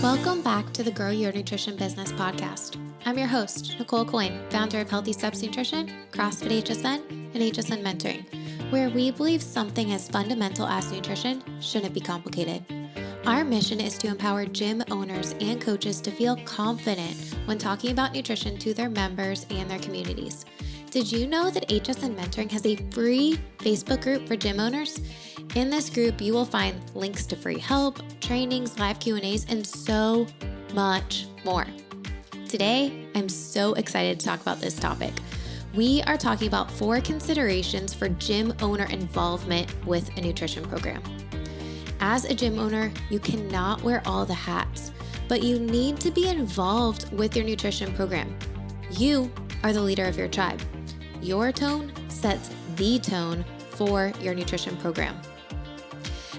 Welcome back to the Grow Your Nutrition Business podcast. I'm your host, Nicole Aucoin, founder of Healthy Steps Nutrition, CrossFit HSN, and HSN Mentoring, where we believe something as fundamental as nutrition shouldn't be complicated. Our mission is to empower gym owners and coaches to feel confident when talking about nutrition to their members and their communities. Did you know that HSN Mentoring has a free Facebook group for gym owners? In this group, you will find links to free help, trainings, live Q&As, and so much more. Today, I'm so excited to talk about this topic. We are talking about 4 considerations for gym owner involvement with a nutrition program. As a gym owner, you cannot wear all the hats, but you need to be involved with your nutrition program. You are the leader of your tribe. Your tone sets the tone for your nutrition program.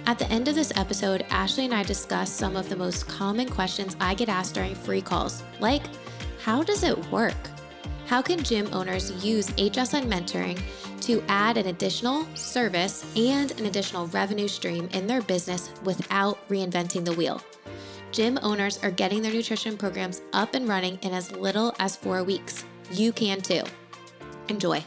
At the end of this episode, Ashley and I discuss some of the most common questions I get asked during free calls, like, how does it work? How can gym owners use HSN mentoring to add an additional service and an additional revenue stream in their business without reinventing the wheel? Gym owners are getting their nutrition programs up and running in as little as 4 weeks. You can too. Enjoy.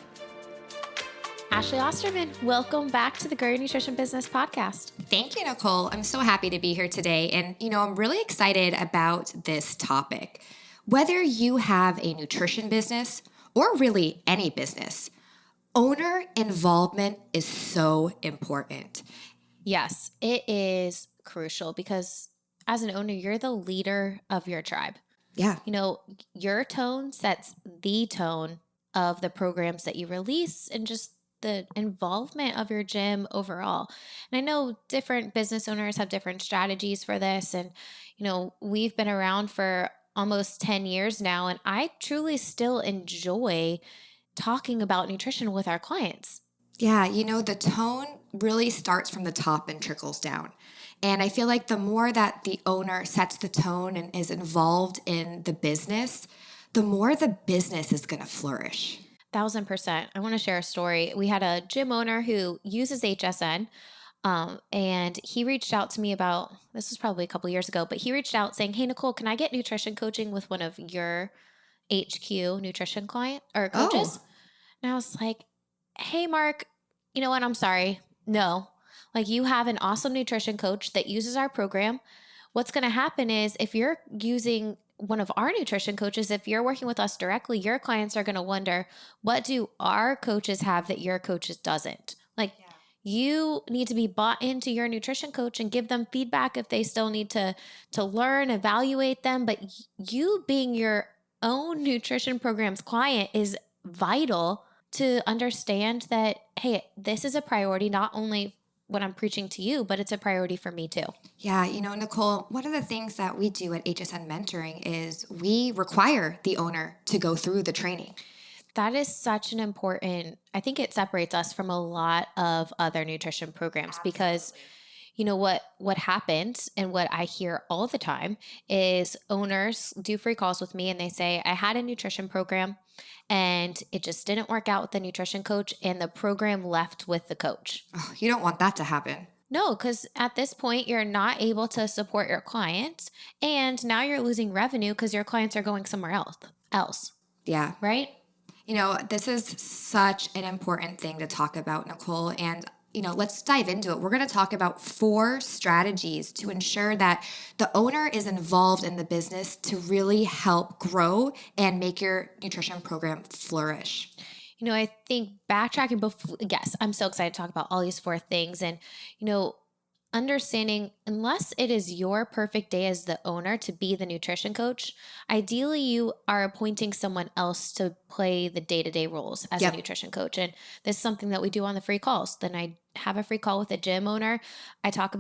Ashley Osterman, welcome back to the Grow Your Nutrition Business podcast. Thank you, Nicole. I'm so happy to be here today. And, I'm really excited about this topic. Whether you have a nutrition business or really any business, owner involvement is so important. Yes, it is crucial because as an owner, you're the leader of your tribe. Yeah. Your tone sets the tone of the programs that you release and just the involvement of your gym overall. And I know different business owners have different strategies for this. And, we've been around for almost 10 years now, and I truly still enjoy talking about nutrition with our clients. Yeah, the tone really starts from the top and trickles down. And I feel like the more that the owner sets the tone and is involved in the business, the more the business is going to flourish. 1,000%. I want to share a story. We had a gym owner who uses HSN, and he reached out to me this was probably a couple years ago, but he reached out saying, "Hey, Nicole, can I get nutrition coaching with one of your HQ nutrition client or coaches?" Oh. And I was like, "Hey, Mark, you know what? I'm sorry. No, you have an awesome nutrition coach that uses our program. What's going to happen is if you're using one of our nutrition coaches, if you're working with us directly, your clients are going to wonder, what do our coaches have that your coaches doesn't? You need to be bought into your nutrition coach and give them feedback if they still need to learn, evaluate them. But you being your own nutrition program's client is vital to understand that, hey, this is a priority, not only when I'm preaching to you, but it's a priority for me too." Yeah, Nicole, one of the things that we do at HSN Mentoring is we require the owner to go through the training. That is such an important, I think it separates us from a lot of other nutrition programs. Absolutely. Because what happens and what I hear all the time is owners do free calls with me and they say, "I had a nutrition program and it just didn't work out with the nutrition coach and the program left with the coach." Oh, you don't want that to happen. No, because at this point, you're not able to support your clients and now you're losing revenue because your clients are going somewhere else. Yeah. Right? This is such an important thing to talk about, Nicole. And, let's dive into it. We're going to talk about 4 strategies to ensure that the owner is involved in the business to really help grow and make your nutrition program flourish. I think backtracking before, yes, I'm so excited to talk about all these 4 things. And, understanding, unless it is your perfect day as the owner to be the nutrition coach, ideally you are appointing someone else to play the day-to-day roles as a nutrition coach. And this is something that we do on the free calls. Then I have a free call with a gym owner. I talk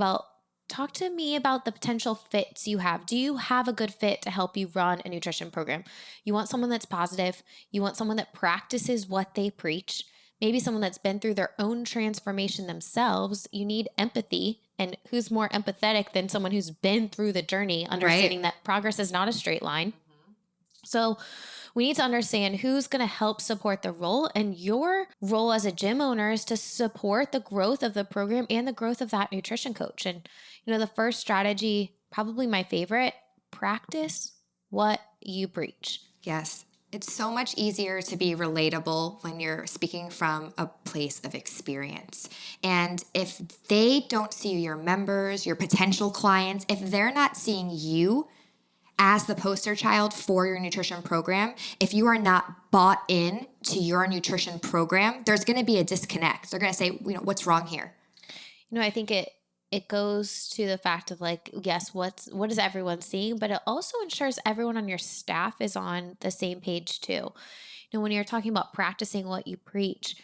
to me about the potential fits you have. Do you have a good fit to help you run a nutrition program? You want someone that's positive. You want someone that practices what they preach. Maybe someone that's been through their own transformation themselves. You need empathy. And who's more empathetic than someone who's been through the journey, understanding that progress is not a straight line. Mm-hmm. So we need to understand who's going to help support the role. And your role as a gym owner is to support the growth of the program and the growth of that nutrition coach. And, the first strategy, probably my favorite, practice what you preach. Yes. It's so much easier to be relatable when you're speaking from a place of experience. And if they don't see your members, your potential clients, if they're not seeing you as the poster child for your nutrition program, if you are not bought in to your nutrition program, there's going to be a disconnect. They're going to say, what's wrong here? I think it goes to the fact of like, yes, what is everyone seeing? But it also ensures everyone on your staff is on the same page too. When you're talking about practicing what you preach,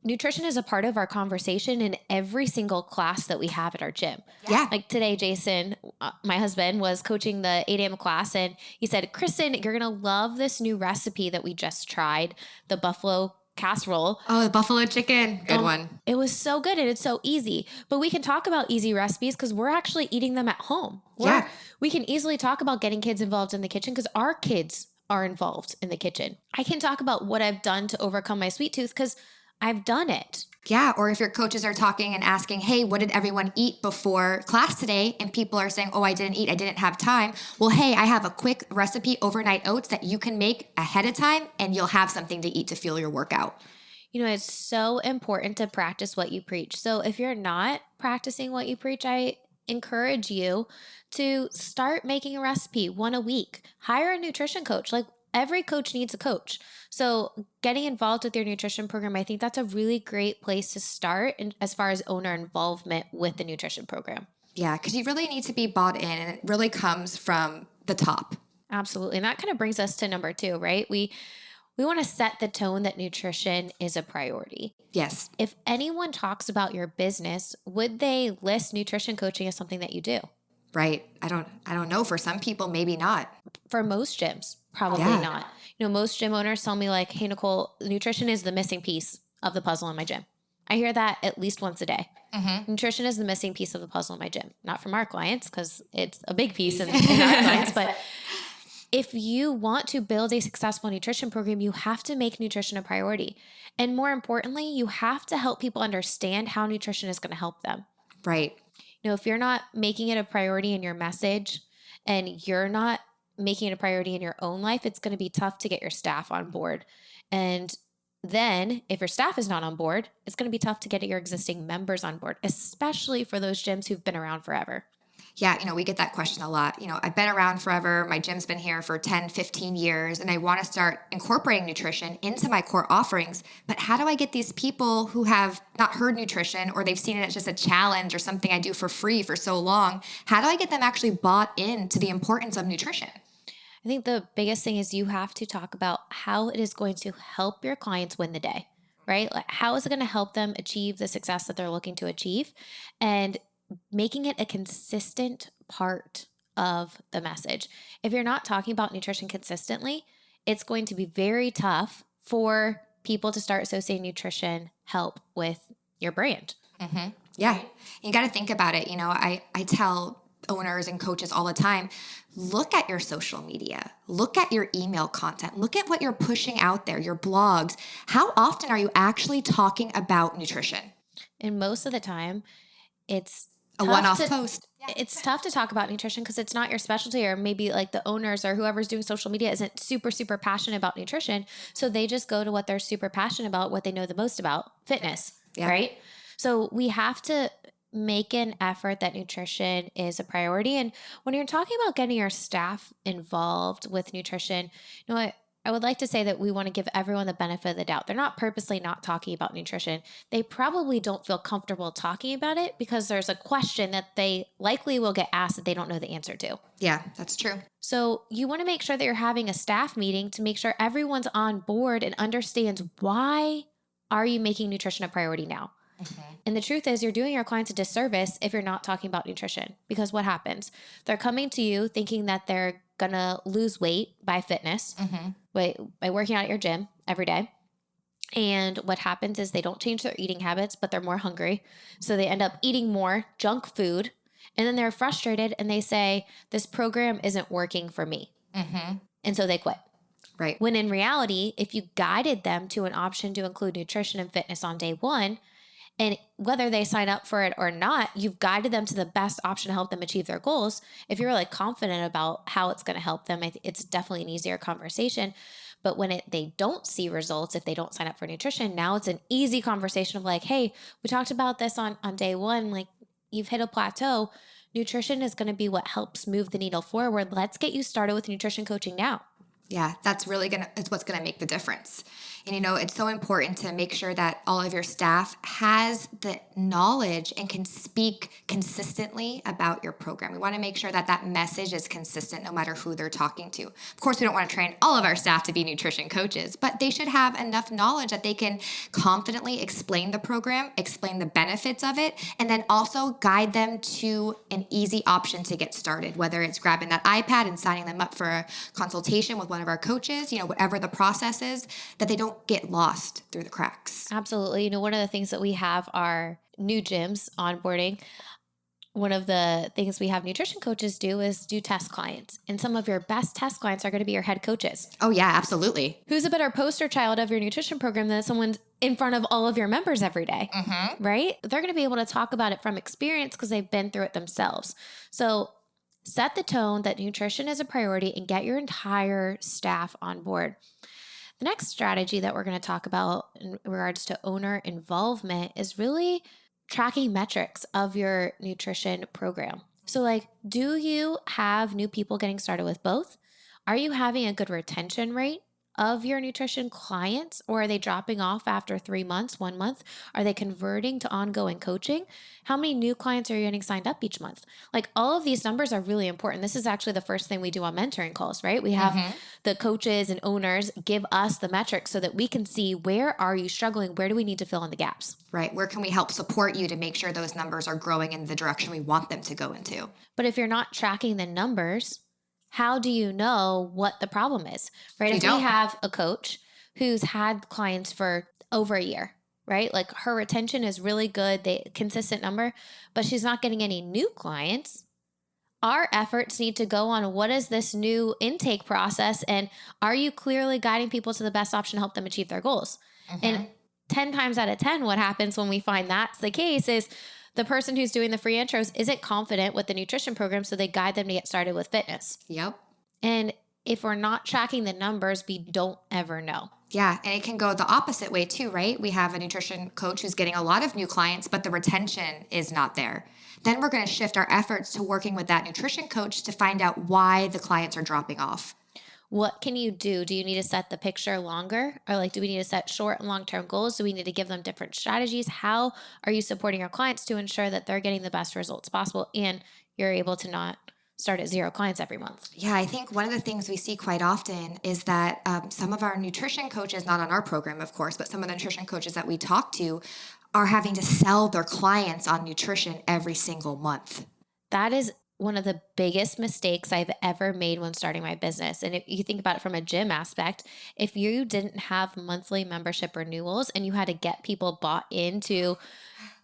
nutrition is a part of our conversation in every single class that we have at our gym. Yeah. Like today, Jason, my husband, was coaching the 8 a.m. class, and he said, Kristen, you're going to love this new recipe that we just tried, the buffalo casserole. Oh, the buffalo chicken. Good one. It was so good and it's so easy. But we can talk about easy recipes because we're actually eating them at home. We can easily talk about getting kids involved in the kitchen because our kids are involved in the kitchen. I can talk about what I've done to overcome my sweet tooth because I've done it. Yeah. Or if your coaches are talking and asking, hey, what did everyone eat before class today? And people are saying, oh, I didn't eat. I didn't have time. Well, hey, I have a quick recipe, overnight oats, that you can make ahead of time and you'll have something to eat to fuel your workout. It's so important to practice what you preach. So if you're not practicing what you preach, I encourage you to start making a recipe, one a week. Hire a nutrition coach. Like every coach needs a coach. So getting involved with your nutrition program, I think that's a really great place to start as far as owner involvement with the nutrition program. Yeah, because you really need to be bought in, and it really comes from the top. Absolutely. And that kind of brings us to number 2, right? We want to set the tone that nutrition is a priority. Yes. If anyone talks about your business, would they list nutrition coaching as something that you do? Right. I don't know. For some people, maybe not. For most gyms, probably not. Most gym owners tell me like, hey, Nicole, nutrition is the missing piece of the puzzle in my gym. I hear that at least once a day. Mm-hmm. Nutrition is the missing piece of the puzzle in my gym. Not from our clients because it's a big piece in our clients, but if you want to build a successful nutrition program, you have to make nutrition a priority. And more importantly, you have to help people understand how nutrition is going to help them. Right. If you're not making it a priority in your message and you're not making it a priority in your own life, it's going to be tough to get your staff on board. And then if your staff is not on board, it's going to be tough to get your existing members on board, especially for those gyms who've been around forever. Yeah, we get that question a lot. I've been around forever. My gym's been here for 10, 15 years, and I want to start incorporating nutrition into my core offerings. But how do I get these people who have not heard nutrition, or they've seen it as just a challenge or something I do for free for so long? How do I get them actually bought into the importance of nutrition? I think the biggest thing is you have to talk about how it is going to help your clients win the day, right? Like how is it going to help them achieve the success that they're looking to achieve? And making it a consistent part of the message. If you're not talking about nutrition consistently, it's going to be very tough for people to start associating nutrition help with your brand. Mm-hmm. Yeah. You got to think about it. I tell owners and coaches all the time, look at your social media, look at your email content, look at what you're pushing out there, your blogs. How often are you actually talking about nutrition? And most of the time, it's a one-off post. It's tough to talk about nutrition because it's not your specialty, or maybe like the owners or whoever's doing social media isn't super, super passionate about nutrition. So they just go to what they're super passionate about, what they know the most about, fitness, right? So we have to make an effort that nutrition is a priority. And when you're talking about getting your staff involved with nutrition, I would like to say that we want to give everyone the benefit of the doubt. They're not purposely not talking about nutrition. They probably don't feel comfortable talking about it because there's a question that they likely will get asked that they don't know the answer to. Yeah, that's true. So you want to make sure that you're having a staff meeting to make sure everyone's on board and understands why are you making nutrition a priority now? Mm-hmm. And the truth is you're doing your clients a disservice if you're not talking about nutrition, because what happens? They're coming to you thinking that they're going to lose weight by fitness, by working out at your gym every day. And what happens is they don't change their eating habits, but they're more hungry. So they end up eating more junk food. And then they're frustrated and they say, this program isn't working for me. Mm-hmm. And so they quit. Right. When in reality, if you guided them to an option to include nutrition and fitness on day one, And whether they sign up for it or not, you've guided them to the best option to help them achieve their goals. If you're like confident about how it's going to help them, it's definitely an easier conversation. But when they don't see results, if they don't sign up for nutrition, now it's an easy conversation of like, hey, we talked about this on day one, like you've hit a plateau. Nutrition is going to be what helps move the needle forward. Let's get you started with nutrition coaching now. Yeah, that's really it's what's going to make the difference. And, it's so important to make sure that all of your staff has the knowledge and can speak consistently about your program. We want to make sure that that message is consistent no matter who they're talking to. Of course, we don't want to train all of our staff to be nutrition coaches, but they should have enough knowledge that they can confidently explain the program, explain the benefits of it, and then also guide them to an easy option to get started, whether it's grabbing that iPad and signing them up for a consultation with one of our coaches, whatever the process is, that they don't get lost through the cracks. Absolutely. One of the things that we have are new gyms onboarding. One of the things we have nutrition coaches do is do test clients. And some of your best test clients are going to be your head coaches. Oh, yeah, absolutely. Who's a better poster child of your nutrition program than someone in front of all of your members every day, right? They're going to be able to talk about it from experience because they've been through it themselves. So set the tone that nutrition is a priority and get your entire staff on board. The next strategy that we're going to talk about in regards to owner involvement is really tracking metrics of your nutrition program. So like, do you have new people getting started with both? Are you having a good retention rate of your nutrition clients, or are they dropping off after 3 months, 1 month? Are they converting to ongoing coaching? How many new clients are you getting signed up each month? Like all of these numbers are really important. This is actually the first thing we do on mentoring calls, right? We have the coaches and owners give us the metrics so that we can see where are you struggling? Where do we need to fill in the gaps? Right. Where can we help support you to make sure those numbers are growing in the direction we want them to go into? But if you're not tracking the numbers, how do you know what the problem is, right? If we have a coach who's had clients for over a year, right? Like her retention is really good, consistent number, but she's not getting any new clients. Our efforts need to go on what is this new intake process, and are you clearly guiding people to the best option to help them achieve their goals? And 10 times out of 10, what happens when we find that's the case is the person who's doing the free intros isn't confident with the nutrition program, so they guide them to get started with fitness. Yep. And if we're not tracking the numbers, we don't ever know. Yeah, and it can go the opposite way too, right? We have a nutrition coach who's getting a lot of new clients, but the retention is not there. Then we're going to shift our efforts to working with that nutrition coach to find out why the clients are dropping off. What can you do? Do you need to set the picture longer? Or do we need to set short and long-term goals? Do we need to give them different strategies? How are you supporting your clients to ensure that they're getting the best results possible and you're able to not start at 0 clients every month? Yeah, I think one of the things we see quite often is that some of our nutrition coaches, not on our program, of course, but some of the nutrition coaches that we talk to are having to sell their clients on nutrition every single month. That is one of the biggest mistakes I've ever made when starting my business. And if you think about it from a gym aspect, if you didn't have monthly membership renewals and you had to get people bought into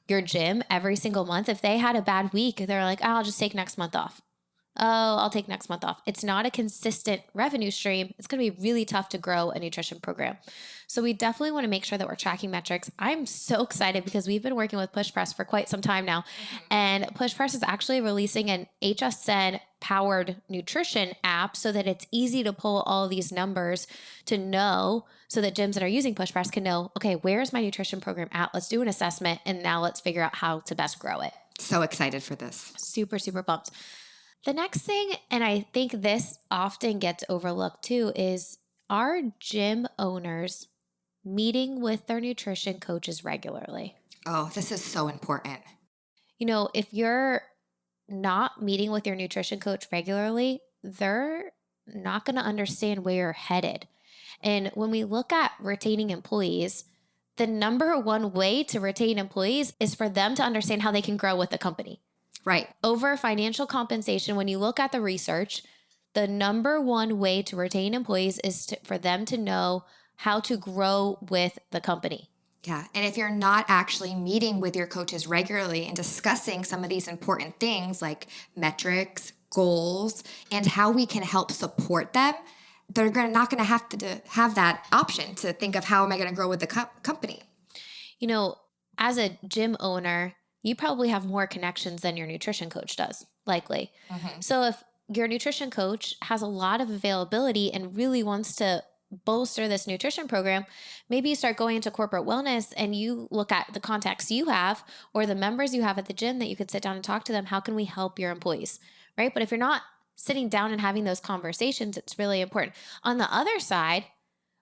your gym every single month, if they had a bad week, they're like, oh, I'll just take next month off. Oh, I'll take next month off. It's not a consistent revenue stream. It's going to be really tough to grow a nutrition program. So we definitely want to make sure that we're tracking metrics. I'm so excited because we've been working with Push Press for quite some time now. And Push Press is actually releasing an HSN powered nutrition app so that it's easy to pull all these numbers to know, so that gyms that are using Push Press can know, okay, where's my nutrition program at? Let's do an assessment. And now let's figure out how to best grow it. So excited for this. Super, super pumped. The next thing, and I think this often gets overlooked too, is our gym owners meeting with their nutrition coaches regularly. Oh, this is so important. If you're not meeting with your nutrition coach regularly, they're not going to understand where you're headed. And when we look at retaining employees, the number one way to retain employees is for them to understand how they can grow with the company. Right. Over financial compensation, when you look at the research, the number one way to retain employees is for them to know how to grow with the company. Yeah. And if you're not actually meeting with your coaches regularly and discussing some of these important things like metrics, goals, and how we can help support them, they're not going to have that option to think of how am I going to grow with the company. as a gym owner, you probably have more connections than your nutrition coach does, likely. Mm-hmm. So if your nutrition coach has a lot of availability and really wants to bolster this nutrition program, maybe you start going into corporate wellness and you look at the contacts you have or the members you have at the gym that you could sit down and talk to them. How can we help your employees? Right. But if you're not sitting down and having those conversations, it's really important. On the other side,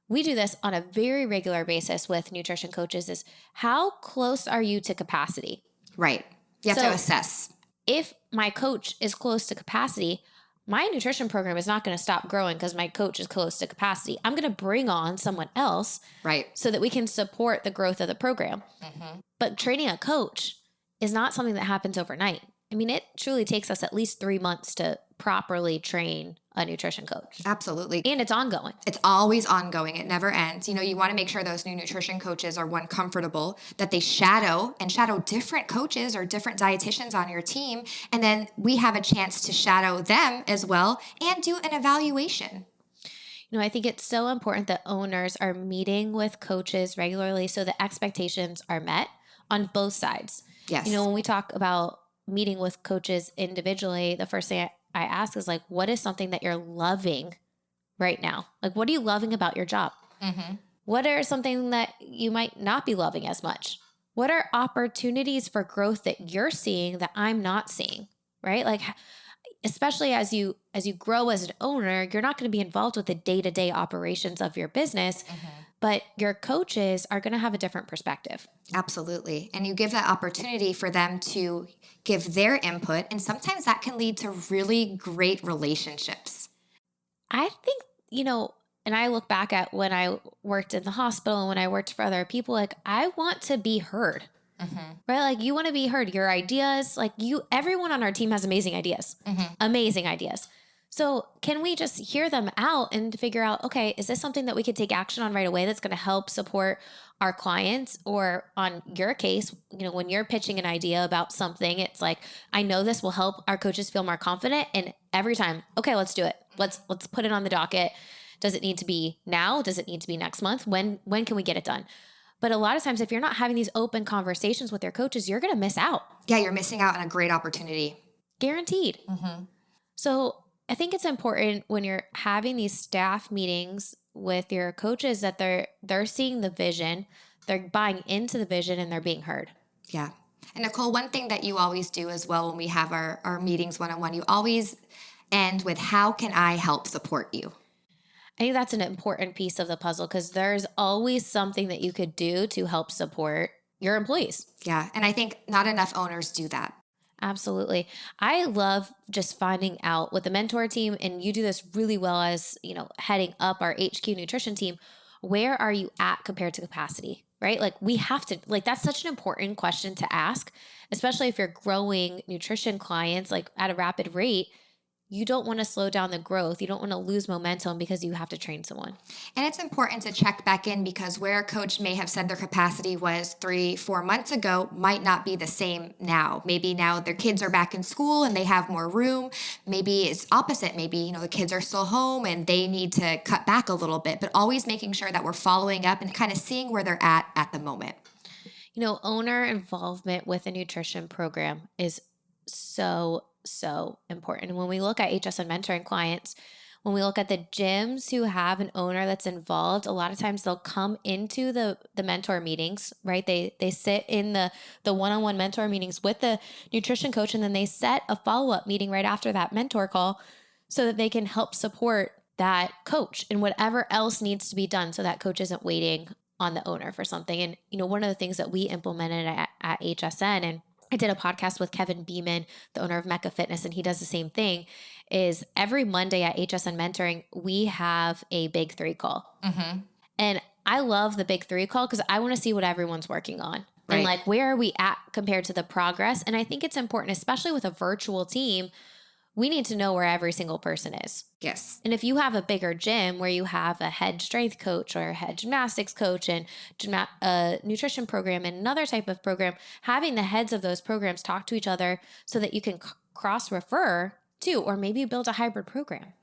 we do this on a very regular basis with nutrition coaches is how close are you to capacity? Right. You have So to assess. if my coach is close to capacity, my nutrition program is not going to stop growing because my coach is close to capacity. I'm going to bring on someone else Right. so that we can support the growth of the program. Mm-hmm. But training a coach is not something that happens overnight. I mean, it truly takes us at least 3 months to properly train a nutrition coach. Absolutely. And it's ongoing. It's always ongoing. It never ends. You know, you want to make sure those new nutrition coaches are one, comfortable, that they shadow different coaches or different dietitians on your team. And then we have a chance to shadow them as well and do an evaluation. You know, I think it's so important that owners are meeting with coaches regularly so the expectations are met on both sides. Yes. You know, when we talk about meeting with coaches individually, the first thing I ask is like, what is something that you're loving right now? Like, what are you loving about your job? Mm-hmm. What are something that you might not be loving as much? What are opportunities for growth that you're seeing that I'm not seeing? Right? Like, especially as you grow as an owner, you're not going to be involved with the day-to-day operations of your business, but your coaches are going to have a different perspective. Absolutely. And you give that opportunity for them to give their input. And sometimes that can lead to really great relationships. I think, you know, and I look back at when I worked in the hospital and when I worked for other people, like I want to be heard. Right? Like you want to be heard. Your ideas, like everyone on our team has amazing ideas, amazing ideas. So can we just hear them out and figure out, okay, is this something that we could take action on right away that's going to help support our clients? Or on your case, you know, when you're pitching an idea about something, it's like, I know this will help our coaches feel more confident. And every time, okay, let's do it. Let's put it on the docket. Does it need to be now? Does it need to be next month? When can we get it done? But a lot of times, if you're not having these open conversations with your coaches, you're going to miss out. Yeah, you're missing out on a great opportunity. Guaranteed. So I think it's important when you're having these staff meetings with your coaches that they're seeing the vision, they're buying into the vision, and they're being heard. Yeah. And Nicole, one thing that you always do as well when we have our meetings one-on-one, you always end with, how can I help support you? I think that's an important piece of the puzzle because there's always something that you could do to help support your employees. Yeah. And I think not enough owners do that. Absolutely. I love just finding out with the mentor team, and you do this really well as, you know, heading up our HQ nutrition team, where are you at compared to capacity, right? Like we have to, like that's such an important question to ask, especially if you're growing nutrition clients like at a rapid rate. You don't want to slow down the growth. You don't want to lose momentum because you have to train someone. And it's important to check back in because where a coach may have said their capacity was 3-4 months ago might not be the same now. Maybe now their kids are back in school and they have more room. Maybe it's opposite. Maybe, you know, the kids are still home and they need to cut back a little bit, but always making sure that we're following up and kind of seeing where they're at the moment. You know, owner involvement with a nutrition program is so important. And when we look at HSN mentoring clients, when we look at the gyms who have an owner that's involved, a lot of times they'll come into the mentor meetings, right? They sit in the one-on-one mentor meetings with the nutrition coach, and then they set a follow-up meeting right after that mentor call so that they can help support that coach and whatever else needs to be done so that coach isn't waiting on the owner for something. And, you know, one of the things that we implemented at HSN, and I did a podcast with Kevin Beeman, the owner of Mecca Fitness, and he does the same thing, is every Monday at HSN Mentoring, we have a big 3 call. And I love the big 3 call because I want to see what everyone's working on. Right. And like, where are we at compared to the progress? And I think it's important, especially with a virtual team, we need to know where every single person is. Yes. And if you have a bigger gym where you have a head strength coach or a head gymnastics coach and a nutrition program and another type of program, having the heads of those programs talk to each other so that you can cross-refer to, or maybe build a hybrid program.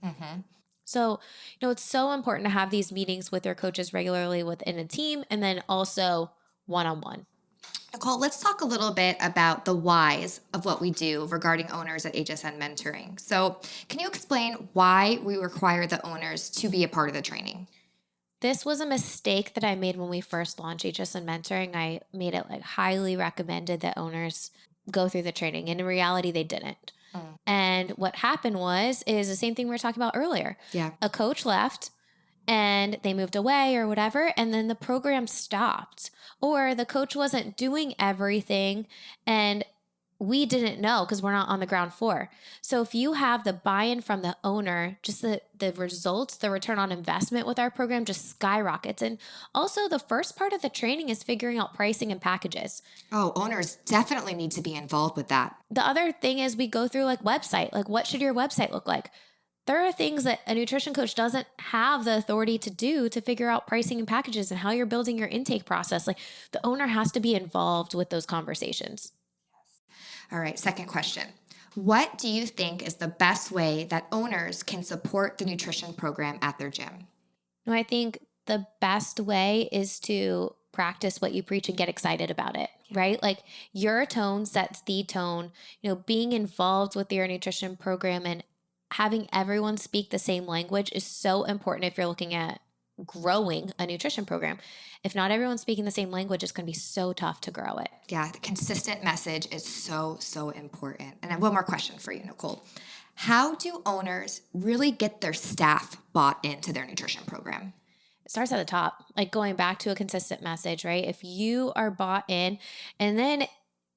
So, you know, it's so important to have these meetings with your coaches regularly within a team and then also one-on-one. Nicole, let's talk a little bit about the whys of what we do regarding owners at HSN Mentoring. So, can you explain why we require the owners to be a part of the training? This was a mistake that I made when we first launched HSN Mentoring. I made it like highly recommended that owners go through the training. And in reality, they didn't. Mm. And what happened is the same thing we were talking about earlier. Yeah. A coach left and they moved away or whatever, and then the program stopped. Or the coach wasn't doing everything and we didn't know because we're not on the ground floor. So if you have the buy-in from the owner, just the results, the return on investment with our program just skyrockets. And also the first part of the training is figuring out pricing and packages. Oh, owners definitely need to be involved with that. The other thing is we go through like website, like what should your website look like? There are things that a nutrition coach doesn't have the authority to do to figure out pricing and packages and how you're building your intake process. Like the owner has to be involved with those conversations. All right, second question. What do you think is the best way that owners can support the nutrition program at their gym? No, I think the best way is to practice what you preach and get excited about it, right? Like your tone sets the tone. Being involved with your nutrition program and having everyone speak the same language is so important if you're looking at growing a nutrition program. If not everyone's speaking the same language, it's going to be so tough to grow it. Yeah, the consistent message is so, so important. And I have one more question for you, Nicole. How do owners really get their staff bought into their nutrition program? It starts at the top, like going back to a consistent message, right? If you are bought in, and then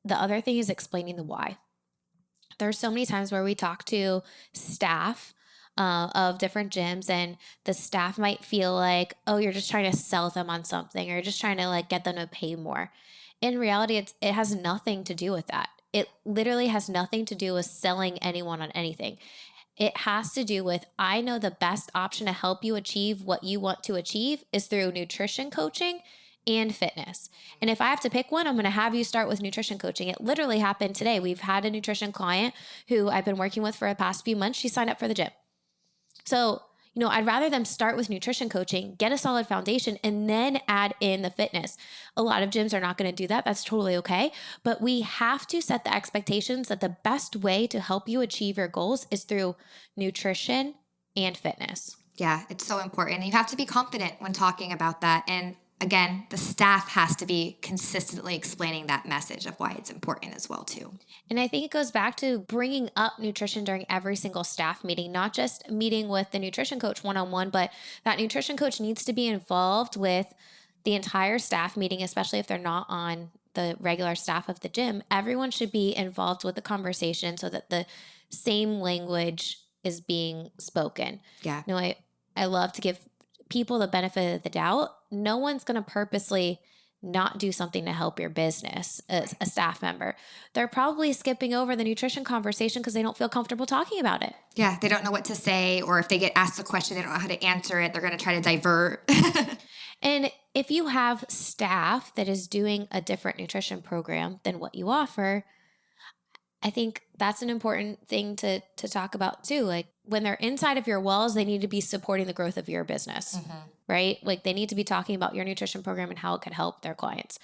the other thing is explaining the why. There's so many times where we talk to staff of different gyms and the staff might feel like, oh, you're just trying to sell them on something or you're just trying to like get them to pay more. In reality, it has nothing to do with that. It literally has nothing to do with selling anyone on anything. It has to do with, I know the best option to help you achieve what you want to achieve is through nutrition coaching and fitness. And if I have to pick one, I'm going to have you start with nutrition coaching. It literally happened today. We've had a nutrition client who I've been working with for the past few months. She signed up for the gym. So, I'd rather them start with nutrition coaching, get a solid foundation, and then add in the fitness. A lot of gyms are not going to do that. That's totally okay. But we have to set the expectations that the best way to help you achieve your goals is through nutrition and fitness. Yeah, it's so important. You have to be confident when talking about that. And again, the staff has to be consistently explaining that message of why it's important as well, too. And I think it goes back to bringing up nutrition during every single staff meeting, not just meeting with the nutrition coach one-on-one, but that nutrition coach needs to be involved with the entire staff meeting, especially if they're not on the regular staff of the gym. Everyone should be involved with the conversation so that the same language is being spoken. Yeah. I love to give people the benefit of the doubt. No one's going to purposely not do something to help your business as a staff member. They're probably skipping over the nutrition conversation because they don't feel comfortable talking about it. Yeah, they don't know what to say, or if they get asked a question, they don't know how to answer it. They're going to try to divert. And if you have staff that is doing a different nutrition program than what you offer, I think that's an important thing to talk about too. Like when they're inside of your walls, they need to be supporting the growth of your business, right? Like they need to be talking about your nutrition program and how it could help their clients.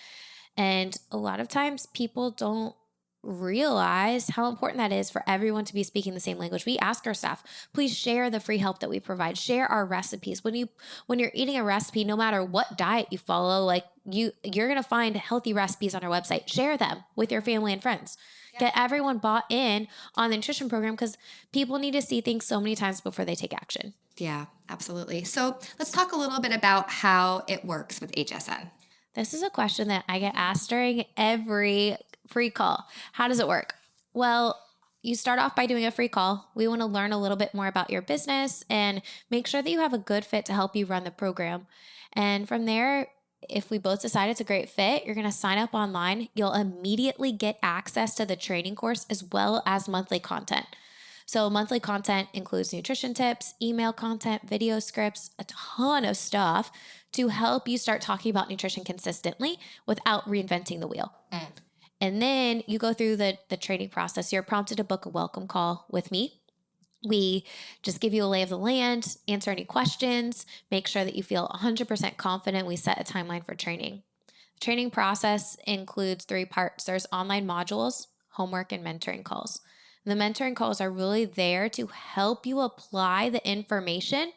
And a lot of times people don't realize how important that is for everyone to be speaking the same language. We ask our staff, please share the free help that we provide, share our recipes. When you're eating a recipe, no matter what diet you follow, like you're going to find healthy recipes on our website. Share them with your family and friends. Get everyone bought in on the nutrition program because people need to see things so many times before they take action. Yeah, absolutely. So let's talk a little bit about how it works with HSN. This is a question that I get asked during every free call. How does it work? Well, you start off by doing a free call. We want to learn a little bit more about your business and make sure that you have a good fit to help you run the program. And from there, if we both decide it's a great fit, you're going to sign up online. You'll immediately get access to the training course as well as monthly content. So monthly content includes nutrition tips, email content, video scripts, a ton of stuff to help you start talking about nutrition consistently without reinventing the wheel. And then you go through the training process. You're prompted to book a welcome call with me. We just give you a lay of the land, answer any questions, make sure that you feel 100% confident. We set a timeline for training. Training process includes 3 parts. There's online modules, homework, and mentoring calls. The mentoring calls are really there to help you apply the information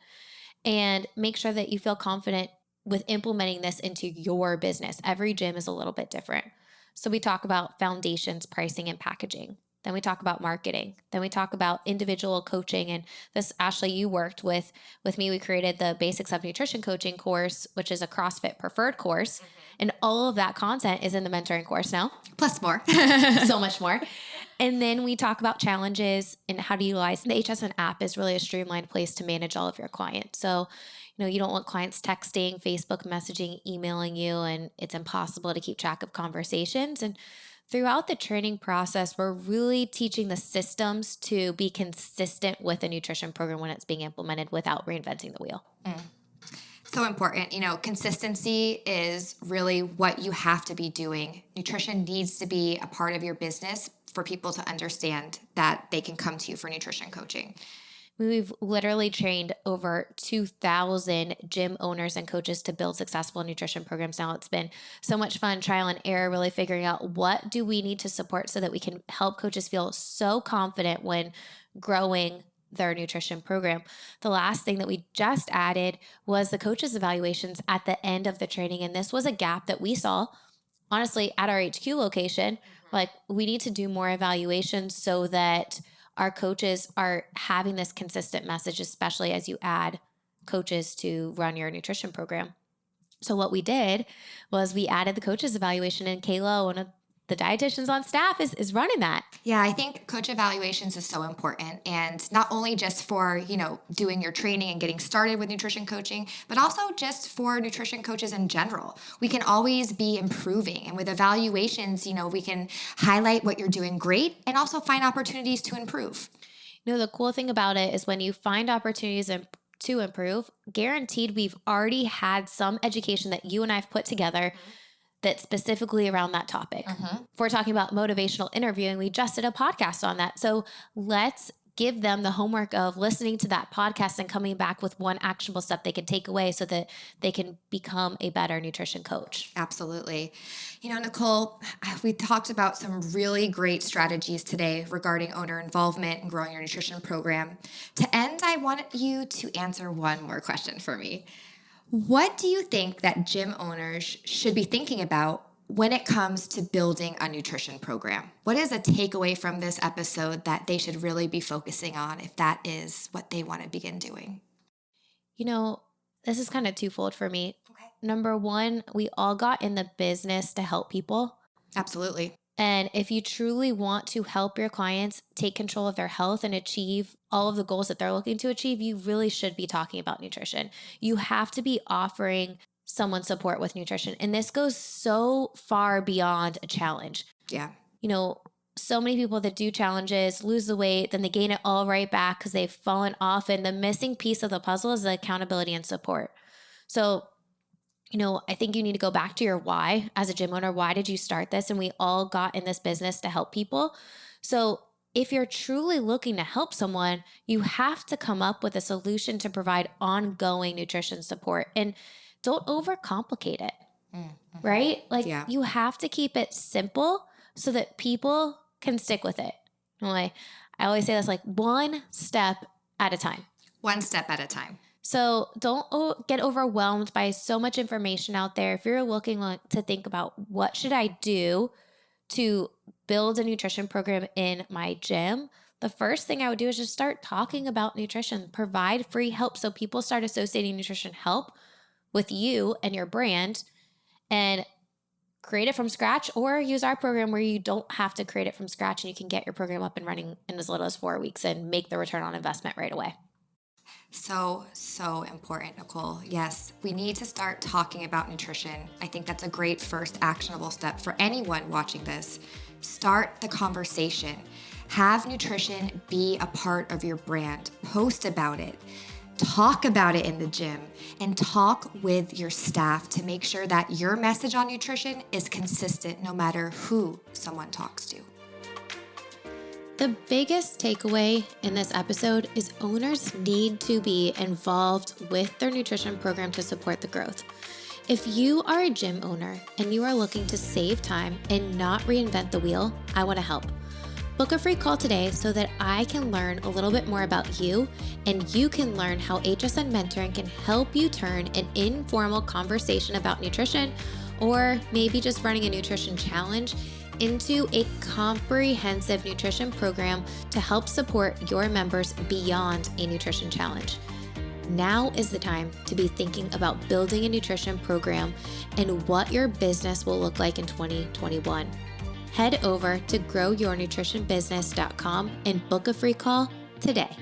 and make sure that you feel confident with implementing this into your business. Every gym is a little bit different. So we talk about foundations, pricing, and packaging. Then we talk about marketing. Then we talk about individual coaching. And this, Ashley, you worked with me. We created the Basics of Nutrition Coaching course, which is a CrossFit preferred course. And all of that content is in the mentoring course now. Plus more. So much more. And then we talk about challenges and how to utilize the HSN app is really a streamlined place to manage all of your clients. So, you don't want clients texting, Facebook messaging, emailing you, and it's impossible to keep track of conversations. And throughout the training process, we're really teaching the systems to be consistent with a nutrition program when it's being implemented without reinventing the wheel. So important. Consistency is really what you have to be doing. Nutrition needs to be a part of your business for people to understand that they can come to you for nutrition coaching. We've literally trained over 2,000 gym owners and coaches to build successful nutrition programs now. It's been so much fun, trial and error, really figuring out what do we need to support so that we can help coaches feel so confident when growing their nutrition program. The last thing that we just added was the coaches evaluations at the end of the training. And this was a gap that we saw, honestly, at our HQ location. Like, we need to do more evaluations so that our coaches are having this consistent message, especially as you add coaches to run your nutrition program. So what we did was we added the coaches evaluation, and Kayla, one of the dietitians on staff, is running that. Yeah, I think coach evaluations is so important. And not only just for, doing your training and getting started with nutrition coaching, but also just for nutrition coaches in general. We can always be improving. And with evaluations, we can highlight what you're doing great and also find opportunities to improve. The cool thing about it is when you find opportunities to improve, guaranteed we've already had some education that you and I have put together that's specifically around that topic. If we're talking about motivational interviewing, we just did a podcast on that. So let's give them the homework of listening to that podcast and coming back with one actionable step they can take away so that they can become a better nutrition coach. Absolutely. Nicole, we talked about some really great strategies today regarding owner involvement and growing your nutrition program. To end, I wanted you to answer one more question for me. What do you think that gym owners should be thinking about when it comes to building a nutrition program? What is a takeaway from this episode that they should really be focusing on if that is what they want to begin doing? This is kind of twofold for me. Okay. Number one, we all got in the business to help people. Absolutely. And if you truly want to help your clients take control of their health and achieve all of the goals that they're looking to achieve, you really should be talking about nutrition. You have to be offering someone support with nutrition. And this goes so far beyond a challenge. Yeah. So many people that do challenges lose the weight, then they gain it all right back because they've fallen off. And the missing piece of the puzzle is the accountability and support. So I think you need to go back to your why as a gym owner. Why did you start this? And we all got in this business to help people. So if you're truly looking to help someone, you have to come up with a solution to provide ongoing nutrition support. And don't overcomplicate it, right? You have to keep it simple so that people can stick with it. I always say this, one step at a time. One step at a time. So don't get overwhelmed by so much information out there. If you're looking to think about what should I do to build a nutrition program in my gym, the first thing I would do is just start talking about nutrition, provide free help so people start associating nutrition help with you and your brand, and create it from scratch, or use our program where you don't have to create it from scratch and you can get your program up and running in as little as 4 weeks and make the return on investment right away. So important, Nicole. Yes, we need to start talking about nutrition. I think that's a great first actionable step for anyone watching this. Start the conversation. Have nutrition be a part of your brand. Post about it. Talk about it in the gym, and talk with your staff to make sure that your message on nutrition is consistent no matter who someone talks to. The biggest takeaway in this episode is owners need to be involved with their nutrition program to support the growth. If you are a gym owner and you are looking to save time and not reinvent the wheel, I want to help. Book a free call today so that I can learn a little bit more about you and you can learn how HSN mentoring can help you turn an informal conversation about nutrition, or maybe just running a nutrition challenge, into a comprehensive nutrition program to help support your members beyond a nutrition challenge. Now is the time to be thinking about building a nutrition program and what your business will look like in 2021. Head over to growyournutritionbusiness.com and book a free call today.